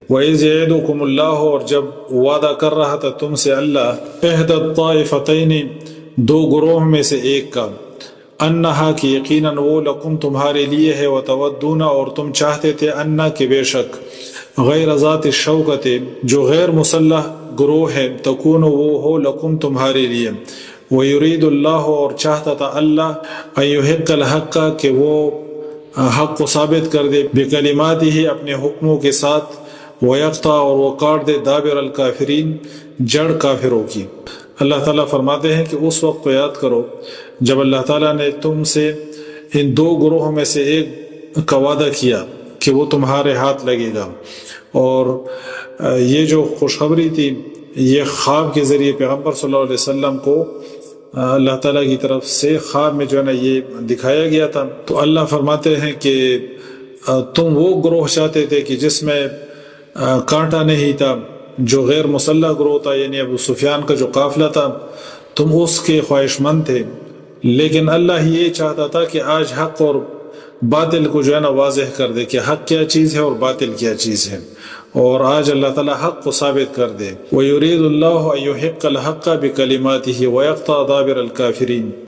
وَإِذْ يَعِدُكُمُ اللَّهُ، اور جب وعدہ کر رہا تھا تم سے اللہ، احدى الطائفتین، دو گروہ میں سے ایک کا، انہا کہ یقیناً وہ لکم تمہارے لیے ہے، وتودون اور تم چاہتے تھے، انہا کہ بے شک، غیر ذات الشوکت جو غیر مسلح گروہ ہے، تکون وہ ہو لکم تمہارے لیے، وَيُرِيدُ اللَّهُ اور چاہتا تھا اللہ، أَن يُحِقَّ الْحَقَّ کہ وہ حق کو ثابت کر دے، بکلماتہ اپنے حکموں کے ساتھ، وَيَقْطَعَ اور وہ کاٹ دے، دابر الکافرین جڑ کافروں کی۔ اللہ تعالیٰ فرماتے ہیں کہ اس وقت کو یاد کرو جب اللہ تعالیٰ نے تم سے ان دو گروہوں میں سے ایک کا وعدہ کیا کہ وہ تمہارے ہاتھ لگے گا، اور یہ جو خوشخبری تھی یہ خواب کے ذریعے پیغمبر صلی اللہ علیہ وسلم کو اللہ تعالیٰ کی طرف سے خواب میں جو ہے نا یہ دکھایا گیا تھا۔ تو اللہ فرماتے ہیں کہ تم وہ گروہ چاہتے تھے کہ جس میں کانٹا نہیں تھا، جو غیر مسلح گروہ تھا، یعنی ابو سفیان کا جو قافلہ تھا، تم اس کے خواہش مند تھے، لیکن اللہ یہ چاہتا تھا کہ آج حق اور باطل کو جو ہے نا واضح کر دے کہ حق کیا چیز ہے اور باطل کیا چیز ہے، اور آج اللہ تعالیٰ حق کو ثابت کر دے۔ وَيُرِيدُ اللَّهُ أَن يُحِقَّ الْحَقَّ بِكَلِمَاتِهِ وَيَقْطَعَ دَابِرَ الْكَافِرِينَ۔